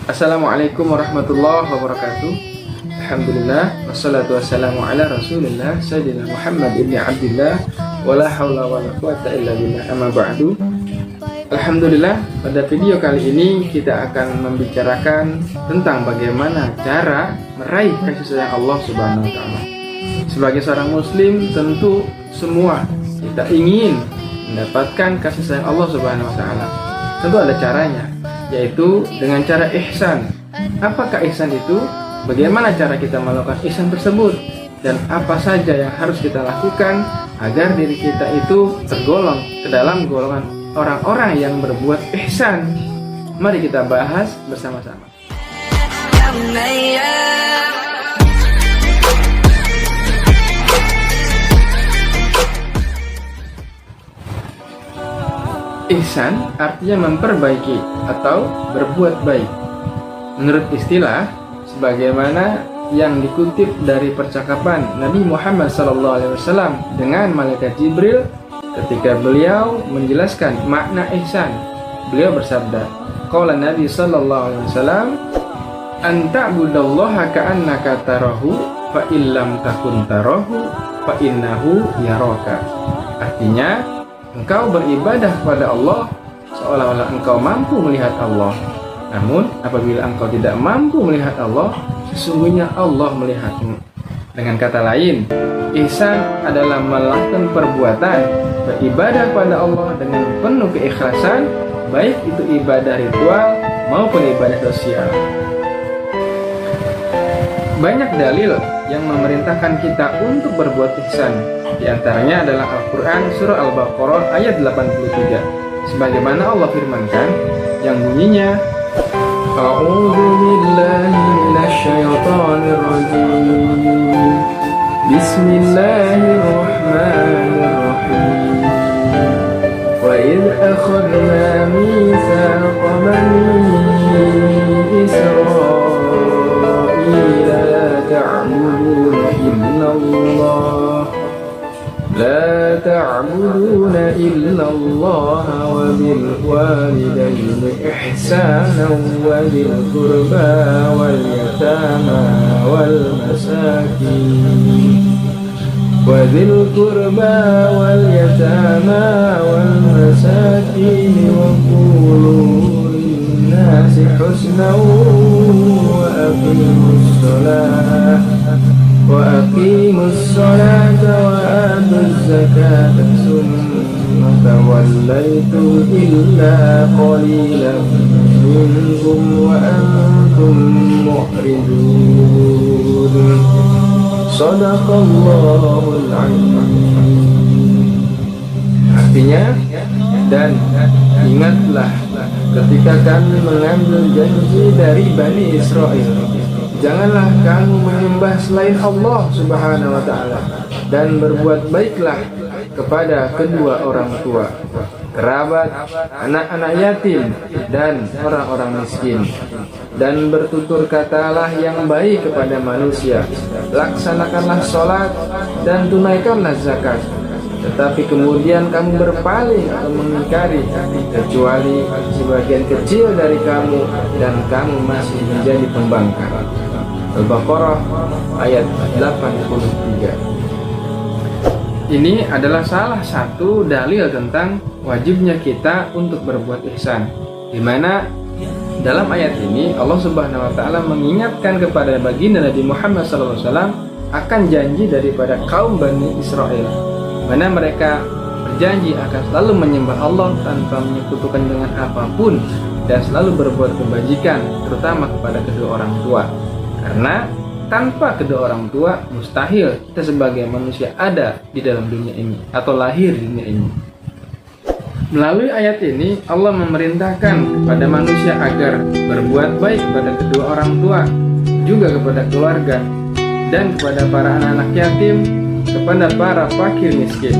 Assalamualaikum warahmatullahi wabarakatuh. Alhamdulillah, wassalatu wassalamu ala rasulillah Sayyidina Muhammad ibn Abdillah, wala hawla wala quwata illa billah, amma ba'du. Alhamdulillah, pada video kali ini kita akan membicarakan tentang bagaimana cara meraih kasih sayang Allah Subhanahu wa Ta'ala. Sebagai seorang muslim, tentu semua kita ingin mendapatkan kasih sayang Allah Subhanahu wa Ta'ala. Tentu ada caranya, yaitu dengan cara ihsan. Apakah ihsan itu? Bagaimana cara kita melakukan ihsan tersebut? Dan apa saja yang harus kita lakukan agar diri kita itu tergolong ke dalam golongan orang-orang yang berbuat ihsan? Mari kita bahas bersama-sama. Ihsan artinya memperbaiki atau berbuat baik. Menurut istilah, sebagaimana yang dikutip dari percakapan Nabi Muhammad SAW dengan malaikat Jibril ketika beliau menjelaskan makna ihsan, beliau bersabda, qala Nabi SAW, "Anta'budallaha ka'annaka tarahu, fa illam takun tarahu, fa innahu yaraka." Artinya, engkau beribadah kepada Allah seolah-olah engkau mampu melihat Allah. Namun apabila engkau tidak mampu melihat Allah, sesungguhnya Allah melihatmu. Dengan kata lain, ihsan adalah melakukan perbuatan beribadah kepada Allah dengan penuh keikhlasan, baik itu ibadah ritual maupun ibadah sosial. Banyak dalil yang memerintahkan kita untuk berbuat ihsan. Di antaranya adalah Al-Quran Surah Al-Baqarah ayat 83. Sebagaimana Allah firmankan yang bunyinya, A'udzu billahi minasy syaithanir rajim. Bismillahirrahmanirrahim. Wa idh akhadna mitsaqa bani Israila la ta'buduna illallah لا تعبدون إلا الله وبالوالدين إحسانا وذي القربى واليتامى والمساكين وقولوا للناس حسنا وأقيموا الصلاة وآتوا الزكاة ثم توليتم إلا قليلا منكم وأنتم معرضون صدق الله العظيم. Artinya, dan ingatlah ketika kami mengambil janji dari Bani Israel, janganlah kamu menyembah selain Allah Subhanahu wa Ta'ala, dan berbuat baiklah kepada kedua orang tua, kerabat, anak-anak yatim, dan orang-orang miskin, dan bertutur katalah yang baik kepada manusia, laksanakanlah sholat dan tunaikanlah zakat. Tetapi kemudian kamu berpaling atau mengingkari, kecuali sebagian kecil dari kamu, dan kamu masih menjadi pembangkang. Al-Baqarah ayat 83. Ini adalah salah satu dalil tentang wajibnya kita untuk berbuat ihsan, di mana dalam ayat ini Allah Subhanahu wa Ta'ala mengingatkan kepada baginda Nabi Muhammad SAW akan janji daripada kaum Bani Israel, mana mereka berjanji akan selalu menyembah Allah tanpa menyekutukan dengan apapun, dan selalu berbuat kebajikan, terutama kepada kedua orang tua. Karena tanpa kedua orang tua, mustahil kita sebagai manusia ada di dalam dunia ini atau lahir di dunia ini. Melalui ayat ini, Allah memerintahkan kepada manusia agar berbuat baik kepada kedua orang tua, juga kepada keluarga, dan kepada para anak-anak yatim, kepada para fakir miskin.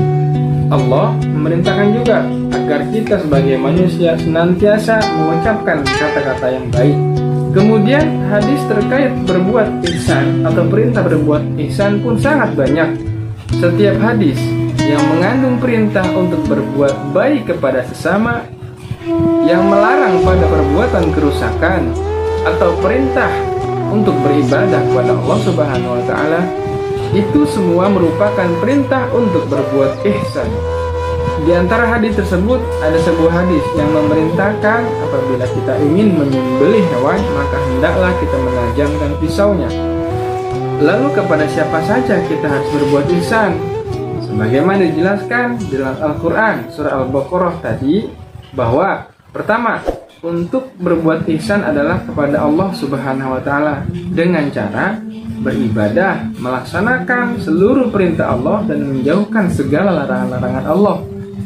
Allah memerintahkan juga agar kita sebagai manusia senantiasa mengucapkan kata-kata yang baik. Kemudian hadis terkait berbuat ihsan atau perintah berbuat ihsan pun sangat banyak. Setiap hadis yang mengandung perintah untuk berbuat baik kepada sesama, yang melarang pada perbuatan kerusakan, atau perintah untuk beribadah kepada Allah Subhanahu wa taala, itu semua merupakan perintah untuk berbuat ihsan. Di antara hadis tersebut ada sebuah hadis yang memerintahkan apabila kita ingin menyembelih hewan, maka hendaklah kita menajamkan pisaunya. Lalu kepada siapa saja kita harus berbuat ihsan? Sebagaimana dijelaskan dalam Al-Quran surah Al-Baqarah tadi, bahwa pertama, untuk berbuat ihsan adalah kepada Allah Subhanahu wa taala dengan cara beribadah, melaksanakan seluruh perintah Allah dan menjauhkan segala larangan-larangan Allah,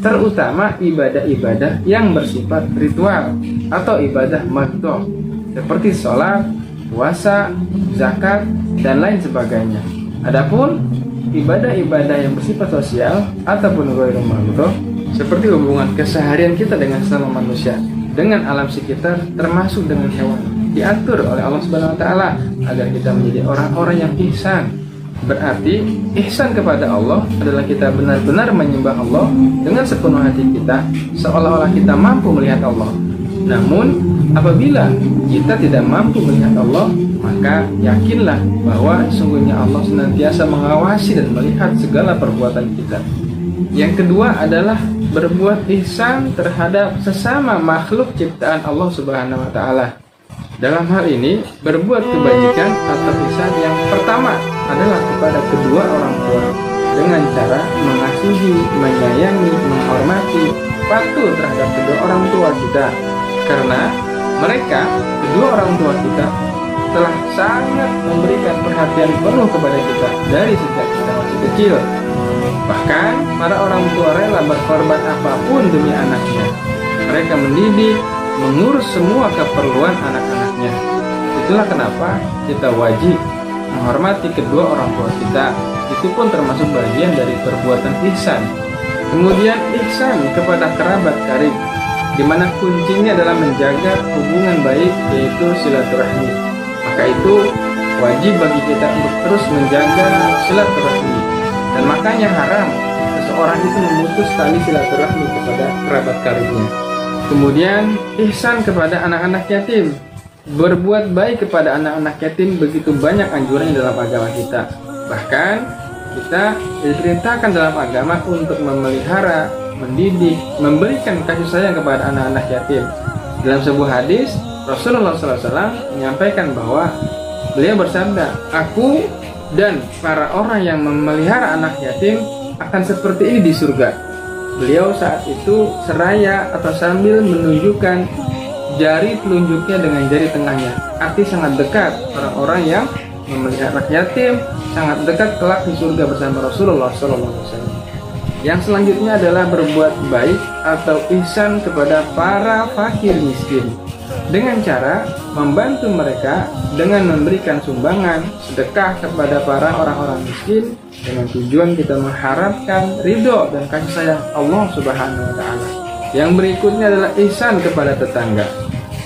terutama ibadah-ibadah yang bersifat ritual atau ibadah makhdhuf seperti sholat, puasa, zakat, dan lain sebagainya. Adapun ibadah-ibadah yang bersifat sosial ataupun ghairu makhdhuf seperti hubungan keseharian kita dengan sesama manusia, dengan alam sekitar, termasuk dengan hewan, diatur oleh Allah Subhanahu wa taala agar kita menjadi orang-orang yang ihsan. Berarti ihsan kepada Allah adalah kita benar-benar menyembah Allah dengan sepenuh hati kita, seolah-olah kita mampu melihat Allah. Namun apabila kita tidak mampu melihat Allah, maka yakinlah bahwa sungguhnya Allah senantiasa mengawasi dan melihat segala perbuatan kita. Yang kedua adalah berbuat ihsan terhadap sesama makhluk ciptaan Allah Subhanahu wa taala. Dalam hal ini, berbuat kebajikan atau ihsan yang pertama adalah kepada kedua orang tua dengan cara mengasihi, menyayangi, menghormati, patuh terhadap kedua orang tua kita. Karena mereka, kedua orang tua kita, telah sangat memberikan perhatian penuh kepada kita dari sejak kita masih kecil. Bahkan para orang tua rela berkorban apapun demi anaknya. Mereka mendidik, mengurus semua keperluan anak-anaknya. Itulah kenapa kita wajib menghormati kedua orang tua kita. Itu pun termasuk bagian dari perbuatan ihsan. Kemudian ihsan kepada kerabat karib, di mana kuncinya adalah menjaga hubungan baik, yaitu silaturahmi. Maka itu wajib bagi kita untuk terus menjaga silaturahmi. Dan makanya haram seseorang itu memutus tali silaturahmi kepada kerabat karibnya. Kemudian ihsan kepada anak-anak yatim. Berbuat baik kepada anak-anak yatim begitu banyak anjurannya dalam agama kita. Bahkan kita diperintahkan dalam agama untuk memelihara, mendidik, memberikan kasih sayang kepada anak-anak yatim. Dalam sebuah hadis, Rasulullah SAW menyampaikan bahwa beliau bersabda, "Aku dan para orang yang memelihara anak yatim akan seperti ini di surga." Beliau saat itu seraya atau sambil menunjukkan jari telunjuknya dengan jari tengahnya. Arti sangat dekat, orang-orang yang memelihara anak yatim sangat dekat kelak di surga bersama Rasulullah SAW. Yang selanjutnya adalah berbuat baik atau ihsan kepada para fakir miskin dengan cara membantu mereka dengan memberikan sumbangan, sedekah kepada para orang-orang miskin dengan tujuan kita mengharapkan ridho dan kasih sayang Allah Subhanahu wa taala. Yang berikutnya adalah ihsan kepada tetangga.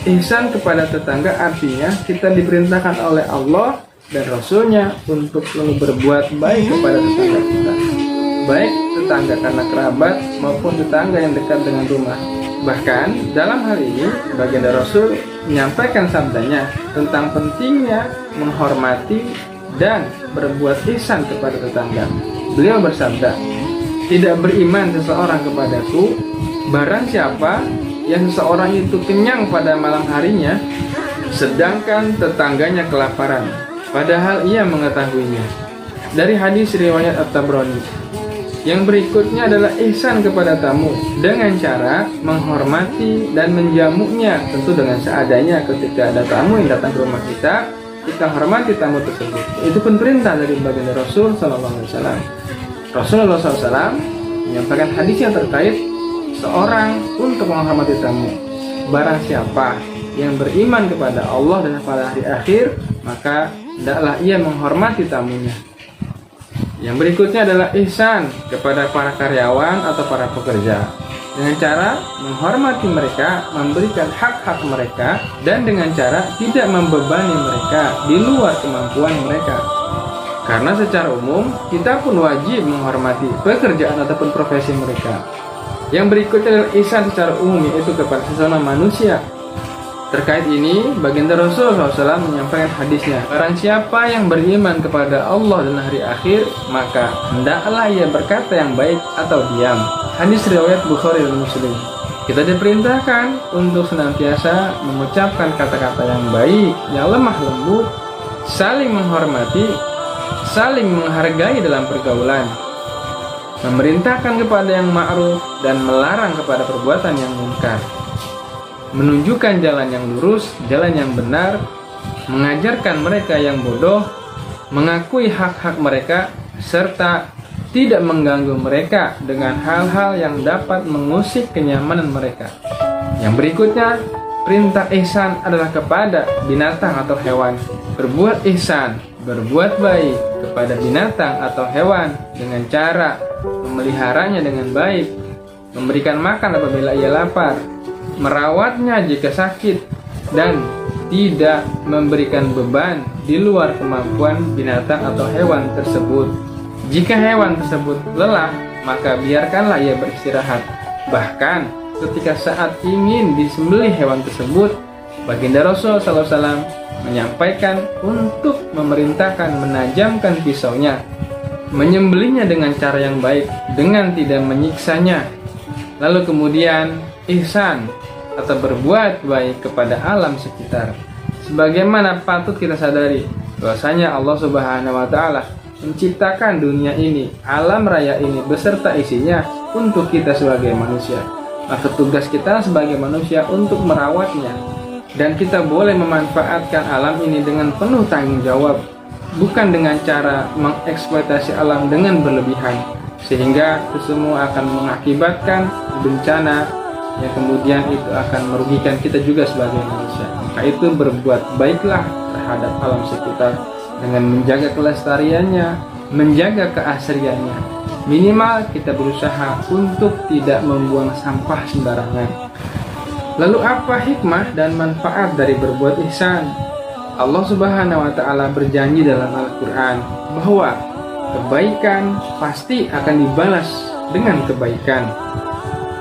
Ihsan kepada tetangga artinya kita diperintahkan oleh Allah dan Rasulnya untuk selalu berbuat baik kepada tetangga kita, baik tetangga karena kerabat maupun tetangga yang dekat dengan rumah. Bahkan dalam hal ini baginda Rasul menyampaikan sabdanya tentang pentingnya menghormati dan berbuat ihsan kepada tetangga. Beliau bersabda, "Tidak beriman seseorang kepadaku barang siapa yang seseorang itu kenyang pada malam harinya sedangkan tetangganya kelaparan, padahal ia mengetahuinya." Dari hadis riwayat At-Tabrani. Yang berikutnya adalah ihsan kepada tamu dengan cara menghormati dan menjamunya, tentu dengan seadanya. Ketika ada tamu yang datang ke rumah kita, kita hormati tamu tersebut. Itu pun perintah dari baginda Rasul SAW. Rasulullah SAW menyampaikan hadis yang terkait seorang untuk menghormati tamu. Barang siapa yang beriman kepada Allah dan pada hari akhir, maka hendaklah ia menghormati tamunya. Yang berikutnya adalah ihsan kepada para karyawan atau para pekerja dengan cara menghormati mereka, memberikan hak-hak mereka, dan dengan cara tidak membebani mereka di luar kemampuan mereka. Karena secara umum kita pun wajib menghormati pekerjaan ataupun profesi mereka. Yang berikutnya adalah ihsan secara umum, yaitu kepada sesama manusia, Terkait ini, baginda Rasulullah SAW menyampaikan hadisnya, barang siapa yang beriman kepada Allah dan hari akhir, maka hendaklah ia berkata yang baik atau diam. Hadis riwayat Bukhari dan Muslim. Kita diperintahkan untuk senantiasa mengucapkan kata-kata yang baik, yang lemah lembut, saling menghormati, saling menghargai dalam pergaulan, memerintahkan kepada yang ma'ruf dan melarang kepada perbuatan yang munkar, menunjukkan jalan yang lurus, jalan yang benar, mengajarkan mereka yang bodoh, mengakui hak-hak mereka, serta tidak mengganggu mereka dengan hal-hal yang dapat mengusik kenyamanan mereka. Yang berikutnya, perintah ihsan adalah kepada binatang atau hewan. Berbuat ihsan, berbuat baik kepada binatang atau hewan dengan cara memeliharanya dengan baik, memberikan makan apabila ia lapar, merawatnya jika sakit, dan tidak memberikan beban di luar kemampuan binatang atau hewan tersebut. Jika hewan tersebut lelah, maka biarkanlah ia beristirahat. Bahkan ketika saat ingin disembelih hewan tersebut, baginda Rasul SAW menyampaikan untuk memerintahkan menajamkan pisaunya, menyembelihnya dengan cara yang baik, dengan tidak menyiksanya. Lalu kemudian ihsan atau berbuat baik kepada alam sekitar. Sebagaimana patut kita sadari bahwasanya Allah Subhanahu wa taala menciptakan dunia ini, alam raya ini beserta isinya untuk kita sebagai manusia. Maka tugas kita sebagai manusia untuk merawatnya, dan kita boleh memanfaatkan alam ini dengan penuh tanggung jawab, bukan dengan cara mengeksploitasi alam dengan berlebihan, sehingga itu semua akan mengakibatkan bencana yang kemudian itu akan merugikan kita juga sebagai manusia. Maka itu berbuat baiklah terhadap alam sekitar dengan menjaga kelestariannya, menjaga keasriannya. Minimal kita berusaha untuk tidak membuang sampah sembarangan. Lalu apa hikmah dan manfaat dari berbuat ihsan? Allah Subhanahu wa taala berjanji dalam Al-Qur'an bahwa kebaikan pasti akan dibalas dengan kebaikan.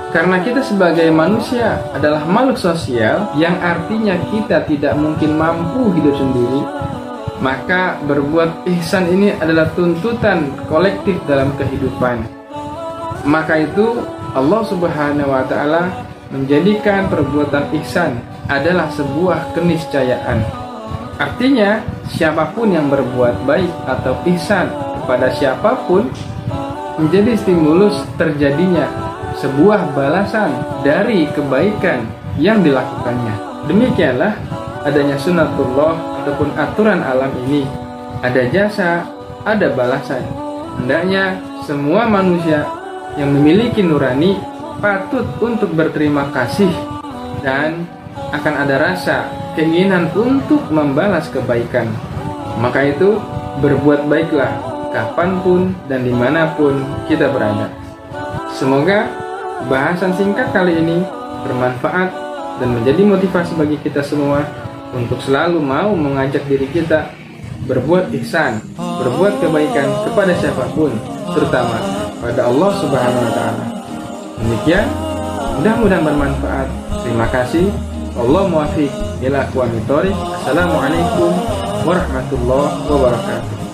Karena kita sebagai manusia adalah makhluk sosial, yang artinya kita tidak mungkin mampu hidup sendiri, maka berbuat ihsan ini adalah tuntutan kolektif dalam kehidupan. Maka itu Allah Subhanahu wa taala menjadikan perbuatan ihsan adalah sebuah keniscayaan. Artinya, siapapun yang berbuat baik atau ihsan kepada siapapun menjadi stimulus terjadinya sebuah balasan dari kebaikan yang dilakukannya. Demikianlah adanya sunatullah ataupun aturan alam ini. Ada jasa, ada balasan. Hendaknya semua manusia yang memiliki nurani patut untuk berterima kasih, dan akan ada rasa keinginan untuk membalas kebaikan. Maka itu berbuat baiklah kapanpun dan dimanapun kita berada. Semoga bahasan singkat kali ini bermanfaat dan menjadi motivasi bagi kita semua untuk selalu mau mengajak diri kita berbuat ihsan, berbuat kebaikan kepada siapapun, terutama pada Allah Subhanahu wa taala. Demikian, mudah-mudahan bermanfaat. Terima kasih. Allah muwaffiq ila aqwamit thoriq. Assalamualaikum warahmatullahi wabarakatuh.